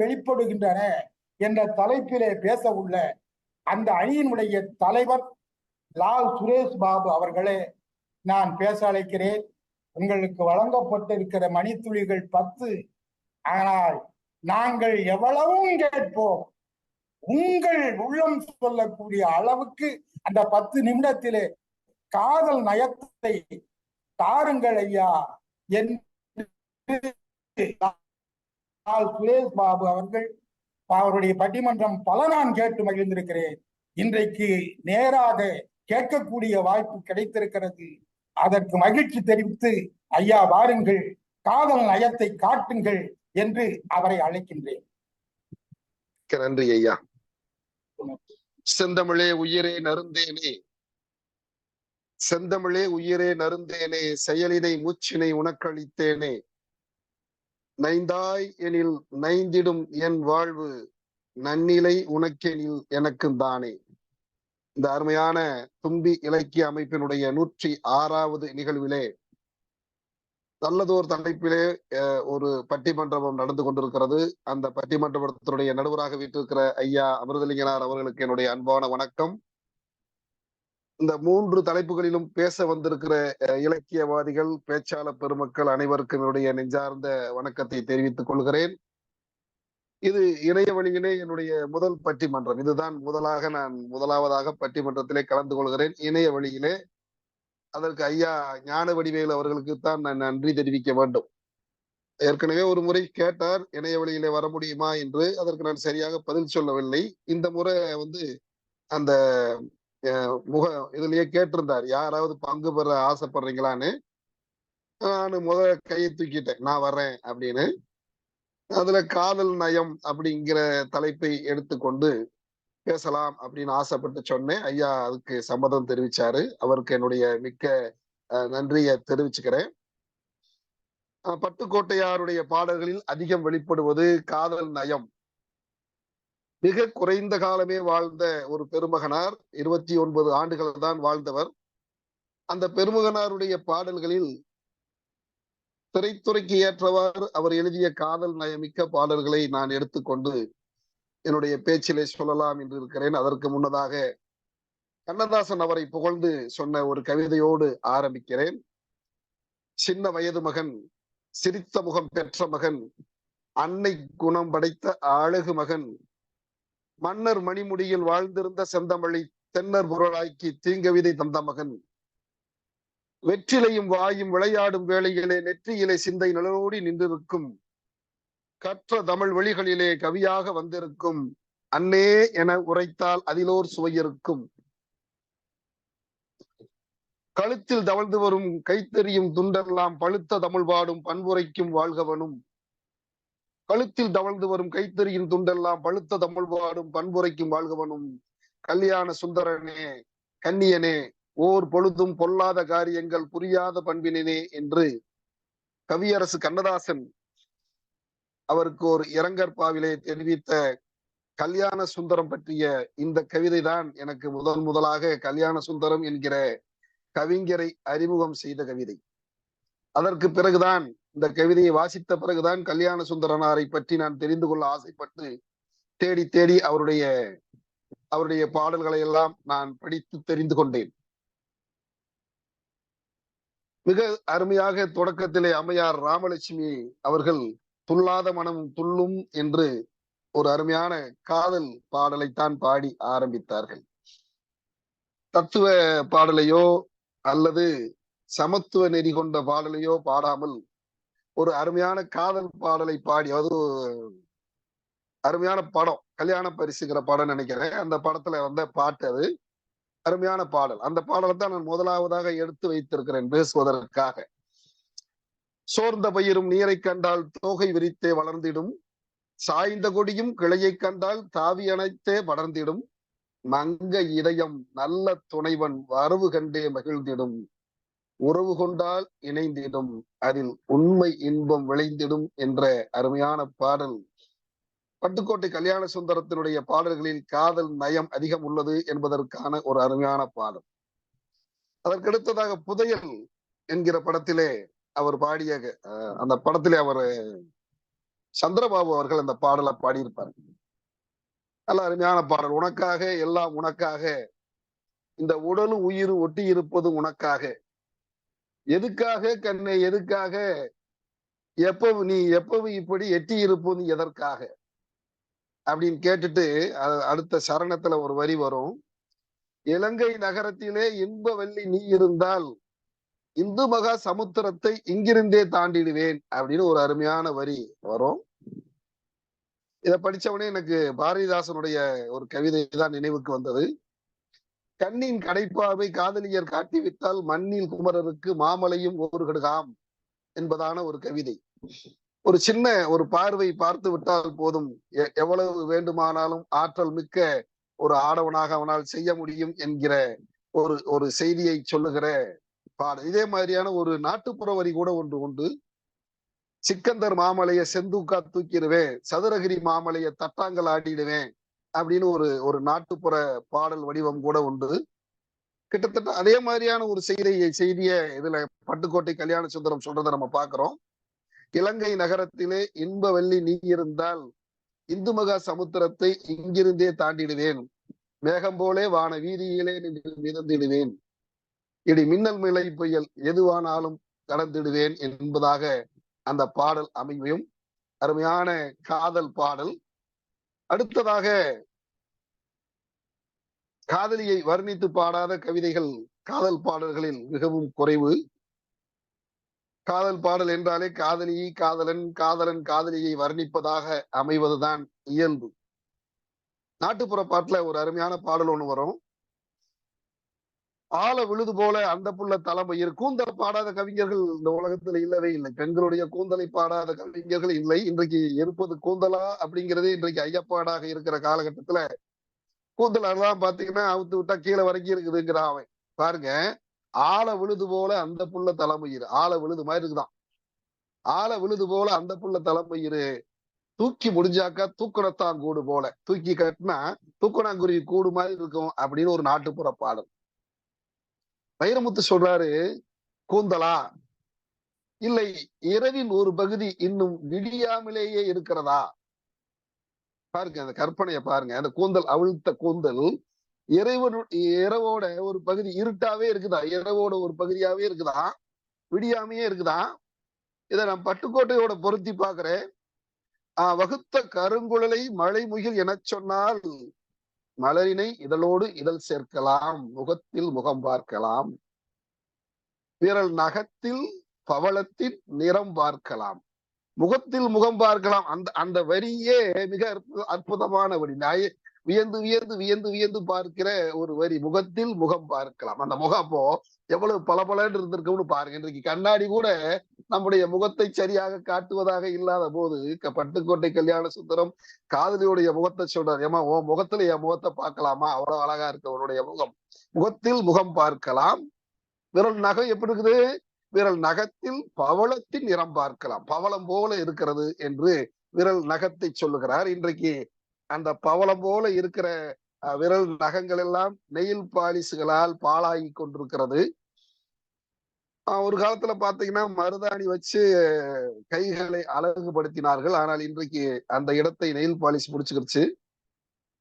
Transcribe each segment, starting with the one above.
வெளிப்படுகின்றன என்ற தலைப்பிலே பேச உள்ள அந்த அணியினுடைய தலைவர் லால் சுரேஷ் பாபு அவர்களே நான் பேச அழைக்கிறேன். உங்களுக்கு வழங்கப்பட்டிருக்கிற மணித்துளிகள் 10. ஆனால் நாங்கள் எவ்வளவும் கேட்போம். உங்கள் உள்ளம் சொல்லக்கூடிய அளவுக்கு அந்த 10 நிமிடத்திலே காதல் நயத்தை தாருங்கள் ஐயா என்று சுரேஷ் பாபு அவர்கள் அவருடைய பட்டிமன்றம் பல நான் கேட்டு மகிழ்ந்திருக்கிறேன். இன்றைக்கு நேராக கேட்கக்கூடிய வாய்ப்பு கிடைத்திருக்கிறது. அதற்கு மகிழ்ச்சி தெரிவித்து ஐயா வாருங்கள், காதல் நயத்தை காட்டுங்கள் என்று அவரை அழைக்கின்றேன். நன்றி ஐயா. செந்தமிழே உயிரே நருந்தேனே, செந்தமிழே உயிரே நருந்தேனே, செயலினை மூச்சினை உனக்களித்தேனே, நைந்தாய் எனில் நைந்திடும் என் வாழ்வு, நன்னிலை உனக்கெனில் எனக்கும் தானே. இந்த அருமையான தும்பி இலக்கிய அமைப்பினுடைய 106வது நிகழ்விலே நல்லதோர் தலைப்பிலே ஒரு பட்டிமன்றம் நடந்து கொண்டிருக்கிறது. அந்த பட்டிமன்றத்தினுடைய நடுவராக வீட்டிருக்கிற ஐயா அமிர்தலிங்கனார் அவர்களுக்கு என்னுடைய அன்பான வணக்கம். இந்த 3 தலைப்புகளிலும் பேச வந்திருக்கிற இலக்கியவாதிகள், பேச்சாளர் பெருமக்கள் அனைவருக்கும் என்னுடைய நெஞ்சார்ந்த வணக்கத்தை தெரிவித்துக் கொள்கிறேன். இது இணைய வழியிலே என்னுடைய முதல் பட்டிமன்றம். இதுதான் நான் முதலாவதாக பட்டிமன்றத்திலே கலந்து கொள்கிறேன் இணைய வழியிலே. அதற்கு ஐயா ஞான வடிவேலு அவர்களுக்கு தான் நான் நன்றி தெரிவிக்க வேண்டும். ஏற்கனவே ஒரு முறை கேட்டார் இணைய வழியிலே வர முடியுமா என்று. அதற்கு நான் சரியாக பதில் சொல்லவில்லை. இந்த முறை அந்த இதுலயே கேட்டிருந்தார், யாராவது பங்கு பெற ஆசைப்படுறீங்களான்னு. நான் கையை தூக்கிட்டேன், நான் வர்றேன் அப்படின்னு. அதுல காதல் நயம் அப்படிங்கிற தலைப்பை எடுத்துக்கொண்டு பேசலாம் அப்படின்னு ஆசைப்பட்டு சொன்னேன். ஐயா அதுக்கு சம்மதம் தெரிவிச்சாரு. அவருக்கு என்னுடைய மிக்க நன்றியை தெரிவிச்சுக்கிறேன். பட்டுக்கோட்டையாருடைய பாடல்களில் அதிகம் வெளிப்படுவது காதல் நயம். மிக குறைந்த காலமே வாழ்ந்த ஒரு பெருமகனார், 29 ஆண்டுகள் தான் வாழ்ந்தவர். அந்த பெருமகனாருடைய பாடல்களில் திரைத்துறைக்கு ஏற்றவாறு அவர் எழுதிய காதல் நயமிக்க பாடல்களை நான் எடுத்துக்கொண்டு என்னுடைய பேச்சிலே சொல்லலாம் என்று இருக்கிறேன். அதற்கு முன்னதாக கண்ணதாசன் அவரை புகழ்ந்து சொன்ன ஒரு கவிதையோடு ஆரம்பிக்கிறேன். சின்ன வயது மகன், சிரித்த முகம் பெற்ற மகன், அன்னை குணம் படைத்த அழகு மகன், மன்னர் மணிமுடியில் வாழ்ந்திருந்த செந்தமிழை தென்னர் பொருளாக்கி தீங்கவிதை தந்த மகன், வெற்றிலையும் வாயும் விளையாடும் வேளையிலே நெற்றியிலே சிந்தை நிழலோடி நின்றிருக்கும், கற்ற தமிழ் வழிகளிலே கவியாக வந்திருக்கும், அன்னே என உரைத்தால் அதிலோர் சுவையிருக்கும், கழுத்தில் தவழ்ந்து வரும் கைத்தெறியும் துண்டெல்லாம் பழுத்த தமிழ் பாடும் பண்புரைக்கும் வாழ்கவனும், கழுத்தில் தவழ்ந்து வரும் கைத்தெறியும் துண்டெல்லாம் பழுத்த தமிழ் பாடும் பண்புரைக்கும் வாழ்கவனும், கல்யாண சுந்தரனே கண்ணியனே ஓர் பொழுதும் பொல்லாத காரியங்கள் புரியாத பண்பினே என்று கவியரசு கண்ணதாசன் அவருக்கு ஒரு இரங்கற்பாவிலே தெரிவித்த கல்யாண சுந்தரம் பற்றிய இந்த கவிதை தான் எனக்கு முதலாக கல்யாண சுந்தரம் என்கிற கவிஞரை அறிமுகம் செய்த கவிதை. அதற்கு பிறகுதான், இந்த கவிதையை வாசித்த பிறகுதான் கல்யாண சுந்தரனாரை பற்றி நான் தெரிந்து கொள்ள ஆசைப்பட்டு தேடி தேடி அவருடைய பாடல்களை எல்லாம் நான் படித்து தெரிந்து கொண்டேன். மிக அருமையாக தொடக்கத்திலே அம்மையார் ராமலட்சுமி அவர்கள் துள்ளாத மனமும் துள்ளும் என்று ஒரு அருமையான காதல் பாடலைத்தான் பாடி ஆரம்பித்தார்கள். தத்துவ பாடலையோ அல்லது சமத்துவ நெறி கொண்ட பாடலையோ பாடாமல் ஒரு அருமையான காதல் பாடலை பாடி, அது அருமையான படம், கல்யாண பரிசுங்கிற படம் நினைக்கிறேன். அந்த படத்துல வந்த பாட்டு, அது அருமையான பாடல். அந்த பாடலை தான் நான் முதலாவதாக எடுத்து வைத்திருக்கிறேன் பேசுவதற்காக. சோர்ந்த பயிரும் நீரை கண்டால் தோகை விரித்தே வளர்ந்திடும், சாய்ந்த கொடியும் கிளையை கண்டால் தாவி அணைத்தே படர்ந்திடும், மங்க இதயம் நல்ல துணைவன் வரவு கண்டே மகிழ்ந்திடும், உறவு கொண்டால் இணைந்திடும் அதில் உண்மை இன்பம் விளைந்திடும் என்ற அருமையான பாடல். பட்டுக்கோட்டை கல்யாண சுந்தரத்தினுடைய பாடல்களில் காதல் நயம் அதிகம் உள்ளது என்பதற்கான ஒரு அருமையான பாடல். அதற்கடுத்ததாக புதையல் என்கிற படத்திலே அவர் பாடிய அந்த படத்திலே அவர் சந்திரபாபு அவர்கள் அந்த பாடலை பாடியிருப்பார். நல்ல அருமையான பாடல். உனக்காக எல்லாம் உனக்காக, இந்த உடலும் உயிரும் ஒட்டி இருப்பது உனக்காக, எதுக்காக கண்ணே எதுக்காக, எப்பவும் இப்படி எட்டி இருப்பது எதற்காக அப்படின்னு கேட்டுட்டு அடுத்த சரணத்துல ஒரு வரி வரும். இலங்கை நகரத்திலே இன்ப வெள்ளி நீ இருந்தால் இந்து மகா சமுத்திரத்தை இங்கிருந்தே தாண்டிடுவேன் அப்படின்னு ஒரு அருமையான வரி வரும். இதை படிச்சவனே எனக்கு பாரதிதாசனுடைய ஒரு கவிதை தான் நினைவுக்கு வந்தது. கண்ணின் கடைப்பாவை காதலியர் காட்டிவிட்டால் மண்ணில் குமரருக்கு மாமலையும் ஒரு கடுகாம் என்பதான ஒரு கவிதை. ஒரு சின்ன ஒரு பார்வை பார்த்து விட்டால் போதும், எவ்வளவு வேண்டுமானாலும் ஆற்றல் மிக்க ஒரு ஆடவனாக அவனால் செய்ய முடியும் என்கிற ஒரு செய்தியை சொல்லுகிற பாடல். இதே மாதிரியான ஒரு நாட்டுப்புற வரி கூட ஒன்று உண்டு. சிக்கந்தர் மாமலைய செந்தூக்கா தூக்கிடுவேன், சதுரகிரி மாமலைய தட்டாங்கல் ஆடிடுவேன் அப்படின்னு ஒரு நாட்டுப்புற பாடல் வடிவம் கூட உண்டு. கிட்டத்தட்ட அதே மாதிரியான ஒரு செய்திய இதுல பட்டுக்கோட்டை கல்யாண சுந்தரம் சொல்றதை நம்ம பாக்குறோம். இலங்கை நகரத்திலே இன்ப வெள்ளி நீ இருந்தால் இந்து மகா சமுத்திரத்தை இங்கிருந்தே தாண்டிடுவேன், மேகம் போலே வான வீதியிலே நின்று மிதந்திடுவேன், இடி மின்னல் மிளை புயல் எதுவானாலும் கடந்திடுவேன் என்பதாக அந்த பாடல் அமையும். அருமையான காதல் பாடல். அடுத்ததாக காதலியை வர்ணித்து பாடாத கவிதைகள் காதல் பாடல்களில் மிகவும் குறைவு. காதல் பாடல் என்றாலே காதலியை காதலன், காதலன் காதலியை வர்ணிப்பதாக அமைவதுதான் இயல்பு. நாட்டுப்புற பாட்டுல ஒரு அருமையான பாடல் ஒண்ணு வரும். ஆழ விழுது போல அந்த புள்ள தலைமயிர். கூந்தல் பாடாத கவிஞர்கள் இந்த உலகத்துல இல்லவே இல்லை. பெண்களுடைய கூந்தலை பாடாத கவிஞர்கள் இல்லை. இன்றைக்கு இருப்பது கூந்தலா அப்படிங்கிறதே இன்றைக்கு ஐயப்பாடாக இருக்கிற காலகட்டத்துல கூந்தல் எல்லாம் பாத்தீங்கன்னா அவுத்து விட்டா கீழே வரைக்கும் இருக்குதுங்கிறான் அவன். பாருங்க, ஆழ விழுது போல அந்த புள்ள தலைமயிர். ஆழ விழுது மாதிரி இருக்குதான். ஆழ விழுது போல அந்த புள்ள தலைமயிர், தூக்கி முடிஞ்சாக்கா தூக்கணத்தான் கூடு போல. தூக்கி கட்டினா தூக்கணாங்குருவி கூடு மாதிரி இருக்கும் அப்படின்னு ஒரு நாட்டுப்புற பாடல். வைரமுத்து சொல்றாரு, கூந்தலா இல்லை இரவின் ஒரு பகுதி இன்னும் விடியாமலேயே இருக்கிறதா. பாருங்க அந்த கற்பனையை பாருங்க. அந்த கூந்தல், அவிழ்த்த கூந்தல் இரவோட ஒரு பகுதி இருட்டாவே இருக்குதா, இரவோட ஒரு பகுதியாவே இருக்குதா, விடியாமையே இருக்குதா. இதை நான் பட்டுக்கோட்டையோட பொருத்தி பாக்குறேன். வகுத்த கருங்குழலை மழை முகில் என சொன்னால் மலரினை இதழோடு இதழ் சேர்க்கலாம், முகத்தில் முகம் பார்க்கலாம், விரல் நகத்தில் பவளத்தின் நிறம் பார்க்கலாம், முகத்தில் முகம் பார்க்கலாம். அந்த வரியே மிக அற்புதமான வரி. வியந்து வியந்து வியந்து வியந்து பார்க்கிற ஒரு வரி. முகத்தில் முகம் பார்க்கலாம். அந்த முகம் அப்போ எவ்வளவு பளபளன்னு இருந்திருக்கும்னு பாருங்க. இன்றைக்கு கண்ணாடி கூட நம்முடைய முகத்தை சரியாக காட்டுவதாக இல்லாத போது பட்டுக்கோட்டை கல்யாண சுந்தரம் காதலியுடைய முகத்தை சொல்றாரு, ஏமா உன் முகத்துல என் முகத்தை பார்க்கலாமா, அவ்வளவு அழகா இருக்கு அவருடைய முகம். முகத்தில் முகம் பார்க்கலாம். விரல் நகம் எப்படி இருக்குது, விரல் நகத்தில் பவளத்தின் நிறம் பார்க்கலாம், பவளம் போல இருக்கிறது என்று விரல் நகத்தை சொல்லுகிறார். இன்றைக்கு அந்த பவளம் போல இருக்கிற விரல் நகங்கள் எல்லாம் நெயில் பாலிசுகளால் பாழாகி கொண்டிருக்கிறது. ஒரு காலத்துல பாத்தீங்கன்னா மருதாணி வச்சு கைகளை அழகுபடுத்தினார்கள். ஆனால் இன்றைக்கு அந்த இடத்தை நெயில் பாலிஷ் முடிச்சுக்கிடுச்சு.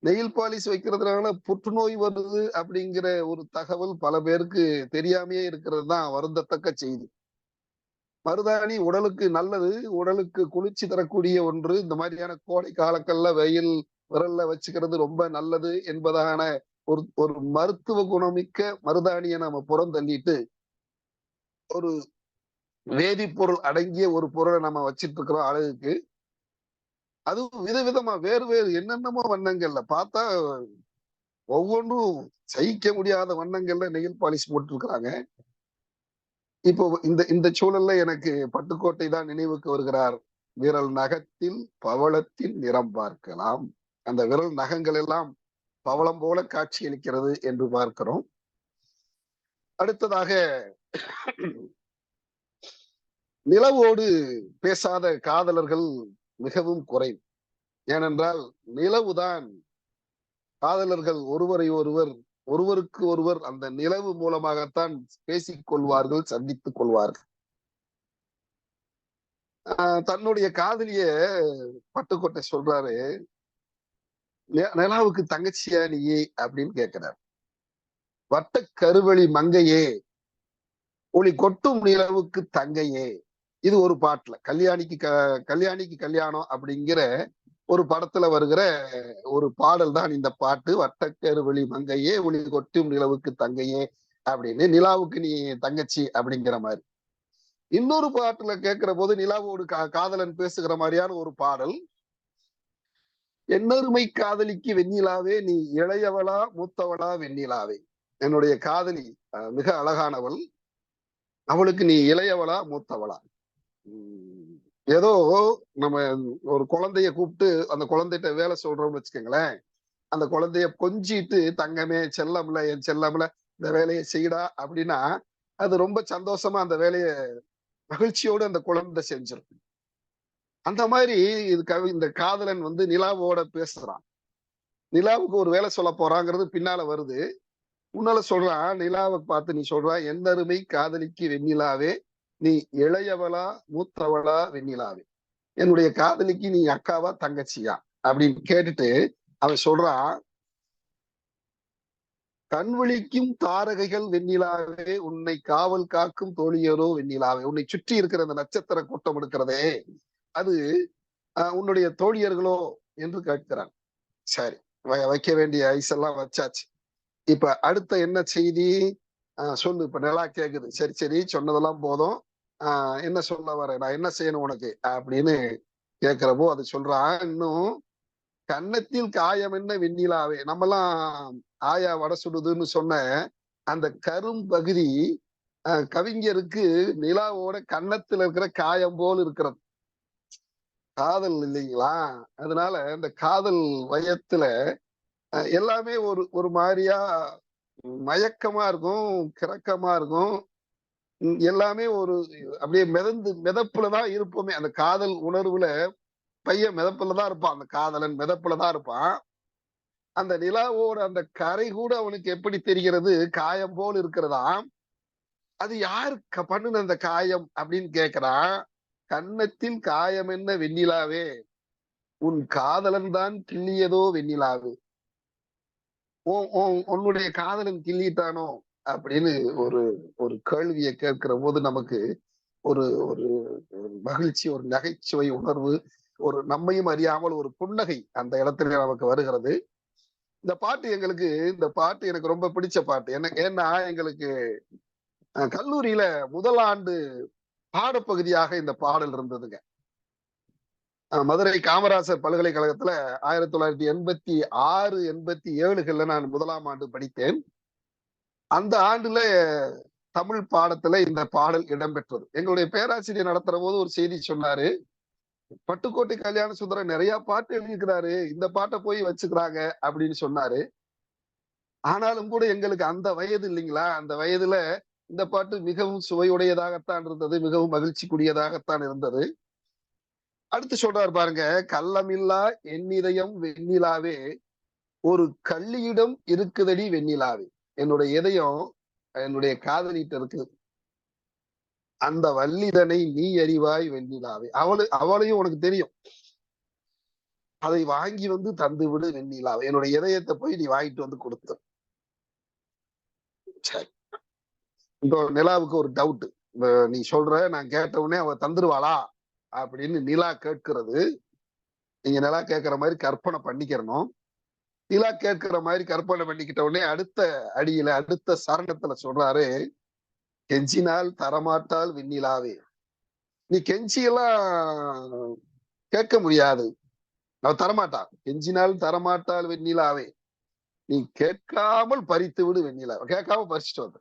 நெயில் பாலிஷ் வைக்கிறதுனால புற்றுநோய் வருது அப்படிங்கிற ஒரு தகவல் பல பேருக்கு தெரியாமையே இருக்கிறது தான் வருந்தத்தக்க செய்தி. மருதாணி உடலுக்கு நல்லது, உடலுக்கு குளிர்ச்சி தரக்கூடிய ஒன்று. இந்த மாதிரியான கோடை காலங்கள்ல வெயில் விரல்ல வச்சுக்கிறது ரொம்ப நல்லது என்பதான ஒரு மருத்துவ குணமிக்க மருதாணியை நம்ம புறந்தள்ளிட்டு ஒரு வேதிப்பொருள் அடங்கிய ஒரு பொருளை நம்ம வச்சிட்டு இருக்கிறோம் அழகுக்கு. அதுவும் விதவிதமா வேறு வேறு என்னென்னமோ வண்ணங்கள்ல பார்த்தா ஒவ்வொன்றும் சகிக்க முடியாத வண்ணங்கள்ல நெயில் பாலிஷ் போட்டிருக்கிறாங்க. இப்போ இந்த சூழல்ல எனக்கு பட்டுக்கோட்டை தான் நினைவுக்கு வருகிறார். விரல் நகத்தில் பவளத்தின் நிறம் பார்க்கலாம். அந்த விரல் நகங்கள் எல்லாம் பவளம் போல காட்சியளிக்கிறது என்று பார்க்கிறோம். அடுத்ததாக நிலவோடு பேசாத காதலர்கள் மிகவும் குறைவு. ஏனென்றால் நிலவுதான் காதலர்கள் ஒருவருக்கு ஒருவர் அந்த நிலவு மூலமாகத்தான் பேசிக் கொள்வார்கள், சந்தித்துக் கொள்வார்கள். தன்னுடைய காதலிய பட்டுக்கோட்டை சொல்றாரு, நிலாவுக்கு தங்கச்சியா நீயே அப்படின்னு கேட்கிறார். வட்ட கருவழி மங்கையே, ஒளி கொட்டும் நிலவுக்கு தங்கையே. இது ஒரு பாட்டுல கல்யாணிக்கு கல்யாணம் அப்படிங்கிற ஒரு படத்துல வருகிற ஒரு பாடல் தான் இந்த பாட்டு. வட்டக்கருவழி மங்கையே, ஒளி கொட்டும் நிலவுக்கு தங்கையே அப்படின்னு, நிலாவுக்கு நீ தங்கச்சி அப்படிங்கிற மாதிரி. இன்னொரு பாட்டுல கேட்கிற போது நிலாவோடு காதலன் பேசுகிற மாதிரியான ஒரு பாடல். என்னருமை காதலிக்கு வெண்ணிலாவே, நீ இளையவளா மூத்தவளா வெண்ணிலாவே. என்னுடைய காதலி மிக அழகானவள், அவளுக்கு நீ இளையவளா மூத்தவளா. ஏதோ நம்ம ஒரு குழந்தைய கூப்பிட்டு அந்த குழந்தைகிட்ட வேலை சொல்றோம்னு வச்சுக்கோங்களேன், அந்த குழந்தைய கொஞ்சிட்டு தங்கமே செல்லம்ல என் செல்லம்ல இந்த வேலையை செய்யடா அப்படின்னா அது ரொம்ப சந்தோஷமா அந்த வேலையை மகிழ்ச்சியோடு அந்த குழந்தை செஞ்சிருக்கும். அந்த மாதிரி இந்த காதலன் நிலாவோட பேசுறான். நிலாவுக்கு ஒரு வேலை சொல்ல போறாங்கிறது பின்னால வருது. முன்னால சொல்றான், நிலாவை பார்த்து நீ சொல்றான், என்னருமை காதலிக்கு வெண்ணிலாவே, நீ இளையவளா மூத்தவளா வெண்ணிலாவே. என்னுடைய காதலிக்கு நீ அக்காவா தங்கச்சியா அப்படின்னு கேட்டுட்டு அவன் சொல்றான், கண்விழிக்கும் தாரகைகள் வெண்ணிலாவே, உன்னை காவல் காக்கும் தோழியரோ வெண்ணிலாவே. உன்னை சுற்றி இருக்கிற அந்த நட்சத்திர கூட்டம் இருக்கிறதே, அது உன்னுடைய தோழியர்களோ என்று கேட்கிறான். சரி, வைக்க வேண்டிய ஐஸ் எல்லாம் வச்சாச்சு. இப்ப அடுத்த என்ன செய்தி சொல்லு. இப்ப நிலா கேக்குது. சரி சரி, சொன்னதெல்லாம் போதும், என்ன சொல்ல வர, நான் என்ன செய்யணும் உனக்கு அப்படின்னு கேட்கிறப்போ அது சொல்றான், இன்னும் கன்னத்தில் காயம் என்ன வெண்ணிலாவே. நம்மெல்லாம் ஆயா வடை சுடுதுன்னு சொன்ன அந்த கரும் பகுதி கவிஞருக்கு நிலாவோட கன்னத்துல இருக்கிற காயம் போல் இருக்கிறது. காதல் இல்லைங்களா, அதனால இந்த காதல் வயத்துல எல்லாமே ஒரு ஒரு மாதிரியா மயக்கமா இருக்கும், கிறக்கமா இருக்கும். எல்லாமே ஒரு அப்படியே மிதப்புலதான் இருப்போமே. அந்த காதல் உணர்வுல பையன் மிதப்புலதான் இருப்பான், அந்த காதலன் மிதப்புலதான் இருப்பான். அந்த நிலாவோட அந்த கரை கூட அவனுக்கு எப்படி தெரிகிறது, காயம் போல் இருக்கிறதாம். அது யாரு பண்ணுன அந்த காயம் அப்படின்னு கேக்குறான். கன்னத்தில் காயம் என்ன வெண்ணிலாவே, உன் காதலன் தான் கிள்ளியதோ வெண்ணிலாவே. உன்னுடைய காதலன் கிள்ளிட்டானோ அப்படின்னு ஒரு ஒரு கேள்வியை கேட்கிற போது நமக்கு ஒரு ஒரு மகிழ்ச்சி, ஒரு நகைச்சுவை உணர்வு, ஒரு நம்மையும் அறியாமல் ஒரு புன்னகை அந்த இடத்துல நமக்கு வருகிறது. இந்த பாட்டு எனக்கு ரொம்ப பிடிச்ச பாட்டு. ஏன்னா எங்களுக்கு கல்லூரியில முதல் ஆண்டு பாடப்பகுதியாக இந்த பாடல் இருந்ததுங்க. மதுரை காமராசர் பல்கலைக்கழகத்துல 1986 87 நான் முதலாம் ஆண்டு படித்தேன். அந்த ஆண்டுல தமிழ் பாடத்துல இந்த பாடல் இடம்பெற்றது. எங்களுடைய பேராசிரியர் நடத்துற போது ஒரு செய்தி சொன்னாரு, பட்டுக்கோட்டை கல்யாண சுந்தரம் நிறைய பாட்டு எழுதியிருக்கிறாரு, இந்த பாட்டை போய் வச்சுக்கிறாங்க அப்படின்னு சொன்னாரு. ஆனாலும் கூட எங்களுக்கு அந்த வயது இல்லைங்களா, அந்த வயதுல இந்த பாட்டு மிகவும் சுவையுடையதாகத்தான் இருந்தது, மிகவும் மகிழ்ச்சிக்குரியதாகத்தான் இருந்தது. அடுத்து சொல்றாரு பாருங்க, கள்ளமில்லா என் வெண்ணிலாவே, ஒரு கள்ளியிடம் இருக்குதடி வெண்ணிலாவே. என்னுடைய இதயம் என்னுடைய காதலிட்ட இருக்குது, அந்த வல்லிதனை நீ அறிவாய் வெண்ணிலாவே. அவளையும் உனக்கு தெரியும், அதை வாங்கி தந்து விடு வெண்ணிலாவே. என்னுடைய இதயத்தை போய் நீ வாங்கிட்டு கொடுத்து. சரி, இப்போ நிலாவுக்கு ஒரு டவுட். நீ சொல்ற, நான் கேட்ட உடனே அவ தந்துருவாளா அப்படின்னு நிலா கேட்கிறது. நீங்க நிலா கேட்கிற மாதிரி கற்பனை பண்ணிக்கிறணும். நிலா கேட்கிற மாதிரி கற்பனை பண்ணிக்கிட்ட உடனே அடுத்த அடியில அடுத்த சரணத்துல சொல்றாரு, கெஞ்சினால் தரமாட்டால் வெண்ணிலாவே. நீ கெஞ்சியெல்லாம் கேட்க முடியாது, அவ தரமாட்டா. கெஞ்சினால் தரமாட்டால் வெண்ணிலாவே, நீ கேட்காமல் பறித்து விடு வெண்ணிலா. கேட்காம பறிச்சுட்டு வந்த.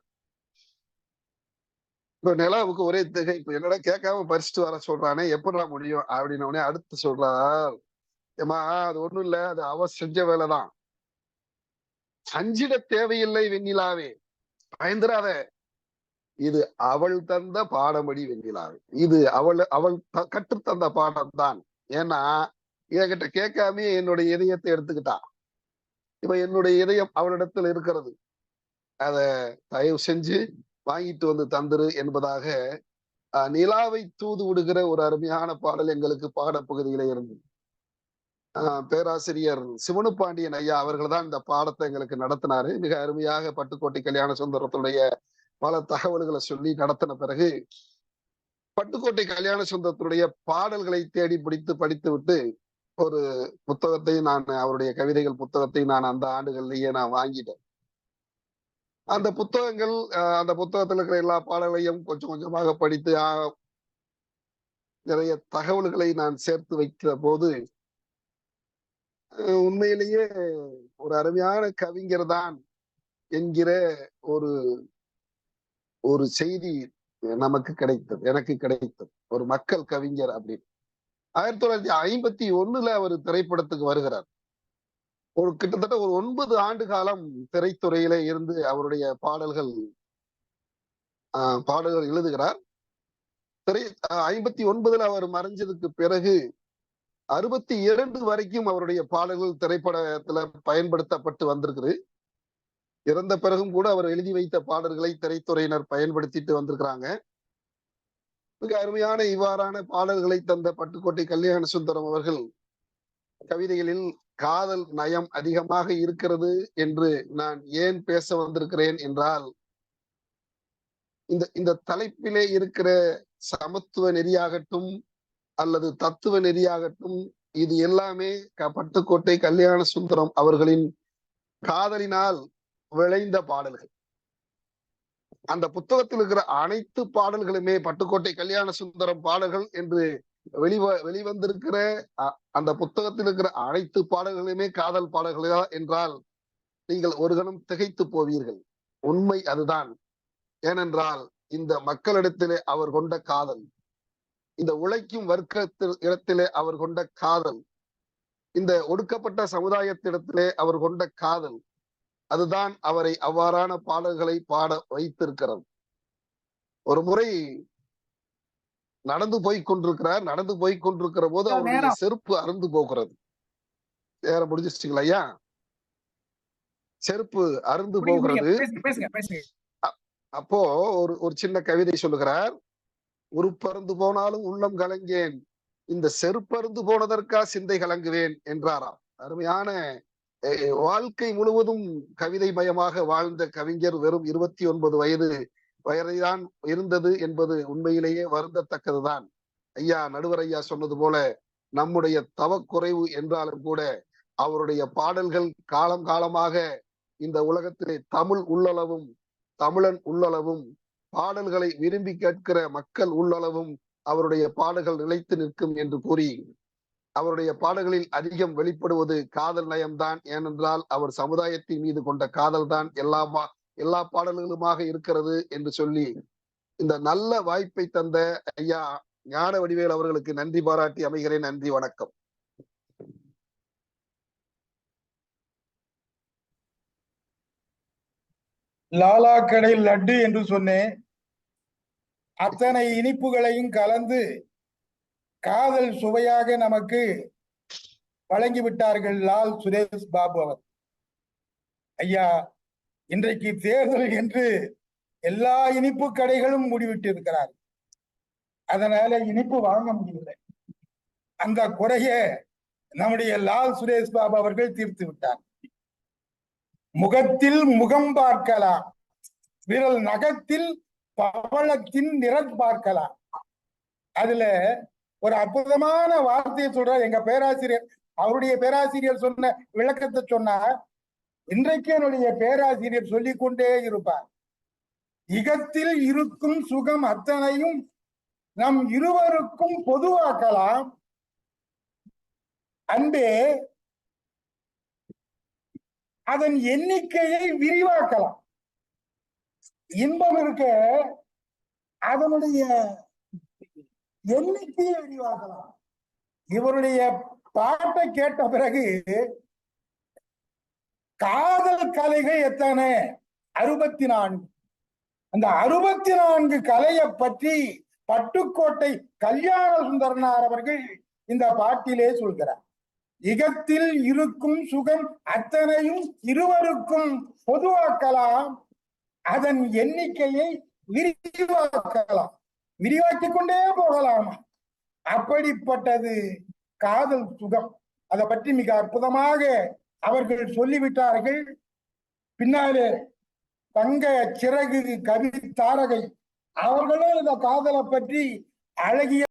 இப்ப நிலாவுக்கு ஒரே திகை, இப்ப என்னடா கேட்காம பறிச்சுட்டு வர சொல்றானே, எப்படா முடியும் அப்படின்ன உடனே அடுத்து சொல்றார், ஏமா அது ஒண்ணும் இல்ல, அது அவ செஞ்ச வேலைதான், அஞ்சிட தேவையில்லை வெண்ணிலாவே, பயந்துராத, இது அவள் தந்த பாடமடி வெண்ணிலாவே. இது அவள் கற்றுத்தந்த பாடம் தான். ஏன்னா என்கிட்ட கேட்காம என்னுடைய இதயத்தை எடுத்துக்கிட்டா. இப்ப என்னுடைய இதயம் அவளிடத்தில் இருக்கிறது, அத தயவு செஞ்சு வாங்கிட்டு தந்துரு என்பதாக நிலாவை தூது விடுகிற ஒரு அருமையான பாடல் எங்களுக்கு பாடப்பகுதியில இருந்தது. பேராசிரியர் சிவனுப்பாண்டியன் ஐயா அவர்கள் தான் இந்த பாடத்தை எங்களுக்கு நடத்தினாரு. மிக அருமையாக பட்டுக்கோட்டை கல்யாண சுந்தரத்துடைய பல தகவல்களை சொல்லி நடத்தின பிறகு பட்டுக்கோட்டை கல்யாண சுந்தரத்துடைய பாடல்களை தேடி பிடித்து படித்து விட்டு ஒரு புத்தகத்தை நான் அவருடைய கவிதைகள் புத்தகத்தை நான் அந்த ஆண்டுகள்லயே நான் வாங்கிட்டேன். அந்த புத்தகங்கள் அந்த புத்தகத்துல இருக்கிற எல்லா பாடல்களையும் கொஞ்சம் கொஞ்சமாக படித்து நிறைய தகவல்களை நான் சேர்த்து வைக்கிற போது உண்மையிலேயே ஒரு அருமையான கவிஞர் தான் என்கிற ஒரு ஒரு செய்தி நமக்கு கிடைத்தது, எனக்கு கிடைத்தது. ஒரு மக்கள் கவிஞர் அப்படின்னு 1951 அவர் திரைப்படத்துக்கு வருகிறார். ஒரு கிட்டத்தட்ட ஒரு 9 ஆண்டு காலம் திரைத்துறையில இருந்து அவருடைய பாடல்கள் எழுதுகிறார். 59 அவர் மறைஞ்சதுக்கு பிறகு 62 வரைக்கும் அவருடைய பாடல்கள் திரைப்படத்துல பயன்படுத்தப்பட்டு வந்திருக்குது. இறந்த பிறகும் கூட அவர் எழுதி வைத்த பாடல்களை திரைத்துறையினர் பயன்படுத்திட்டு வந்திருக்கிறாங்க. மிக அருமையான இவ்வாறான பாடல்களை தந்த பட்டுக்கோட்டை கல்யாண சுந்தரம் அவர்கள் கவிதைகளில் காதல் நயம் அதிகமாக இருக்கிறது என்று நான் ஏன் பேச வந்திருக்கிறேன் என்றால், இந்த தலைப்பிலே இருக்கிற சமத்துவ நெறியாகட்டும் அல்லது தத்துவ நெறியாகட்டும், இது எல்லாமே பட்டுக்கோட்டை கல்யாண சுந்தரம் அவர்களின் காதலினால் விளைந்த பாடல்கள். அந்த புத்தகத்தில் இருக்கிற அனைத்து பாடல்களுமே பட்டுக்கோட்டை கல்யாண சுந்தரம் பாடல்கள் என்று வெளிவந்திருக்கிற அந்த புத்தகத்தில் இருக்கிற அனைத்து பாடல்களுமே காதல் பாடல்களா என்றால் நீங்கள் ஒரு கணம் திகைத்து போவீர்கள். உண்மை அதுதான். ஏனென்றால் இந்த மக்களிடத்திலே அவர் கொண்ட காதல், இந்த உழைக்கும் வர்க்கத்திலே அவர் கொண்ட காதல், இந்த ஒடுக்கப்பட்ட சமுதாயத்திடத்திலே அவர் கொண்ட காதல், அதுதான் அவரை அவ்வாறான பாடல்களை பாட வைத்திருக்கிறது. ஒரு முறை நடந்து போய் கொண்டிருக்கிற போது அவருடைய செருப்பு அறுந்து போகிறது. வேற முடிஞ்சிச்சிங்களா ஐயா? செருப்பு அறுந்து போகிறது. அப்போ ஒரு சின்ன கவிதை சொல்லுகிறார். உருப்பறந்து போனாலும் உள்ளம் கலங்கேன், இந்த செருப்பருந்து போனதற்கா சிந்தை கலங்குவேன் என்றாராம். அருமையான வாழ்க்கை முழுவதும் கவிதை மயமாக வாழ்ந்த கவிஞர் வெறும் 29 வயதைதான் இருந்தது என்பது உண்மையிலேயே வருந்தத்தக்கதுதான். ஐயா நடுவர் ஐயா சொன்னது போல நம்முடைய தவக்குறைவு என்றாலும் கூட அவருடைய பாடல்கள் காலம் காலமாக இந்த உலகத்திலே தமிழ் உள்ளளவும் தமிழன் உள்ளளவும் பாடல்களை விரும்பி கேட்கிற மக்கள் உள்ளளவும் அவருடைய பாடல்கள் நிலைத்து நிற்கும் என்று கூறி, அவருடைய பாடல்களில் அதிகம் வெளிப்படுவது காதல் நயம்தான். ஏனென்றால் அவர் சமுதாயத்தின் மீது கொண்ட காதல் தான் எல்லா பாடல்களுமாக இருக்கிறது என்று சொல்லி இந்த நல்ல வாய்ப்பை தந்த ஐயா ஞான வடிவேல் அவர்களுக்கு நன்றி பாராட்டி அமைகிறேன். நன்றி, வணக்கம். லாலா கடை லட்டு என்று சொன்னேன். அத்தனை இனிப்புகளையும் கலந்து காதல் சுவையாக நமக்கு வழங்கிவிட்டார்கள் லால் சுரேஷ் பாபு அவர். ஐயா, இன்றைக்கு தேர்தல் என்று எல்லா இனிப்பு கடைகளும் மூடிவிட்டு இருக்கிறார். அதனால இனிப்பு வாங்க முடியல. அந்த குறைய நம்முடைய லால் சுரேஷ் பாபு அவர்கள் தீர்த்து விட்டார். முகத்தில் முகம் பார்க்கலாம், விரல் நகத்தில் பவளத்தின் நிறம் பார்க்கலாம். அதுல ஒரு அற்புதமான வார்த்தையை சொல்ற எங்க பேராசிரியர், அவருடைய பேராசிரியர் சொன்ன விளக்கத்தை சொன்னா இன்றைக்கு என்னுடைய பேராசிரியர் சொல்லிக் கொண்டே இருப்பார். இகத்தில் இருக்கும் சுகம் அத்தனையும் நம் இருவருக்கும் பொதுவாக்கலாம், அன்பே அதன் எண்ணிக்கையை விரிவாக்கலாம். இன்பம் இருக்க அதனுடைய எண்ணிக்கையை விரிவாக்கலாம். இவருடைய பாட்டை கேட்ட பிறகு காதல் கலைகள் எத்தனை? 64. அந்த 64 கலையை பற்றி பட்டுக்கோட்டை கல்யாண சுந்தரனார் அவர்கள் இந்த பாட்டிலே சொல்கிறார். இகத்தில் இருக்கும் சுகம் அத்தனையும் இருவருக்கும் பொதுவாக்கலாம், அதன் எண்ணிக்கையை விரிவாக்கலாம். விரிவாக்கிக் கொண்டே போகலாமா? அப்படிப்பட்டது காதல் சுகம். அதை பற்றி மிக அற்புதமாக அவர்கள் சொல்லிவிட்டார்கள். பின்னாலே தங்க சிறகு கவி தாரகை அவர்களும் இந்த காதலை பற்றி அழகிய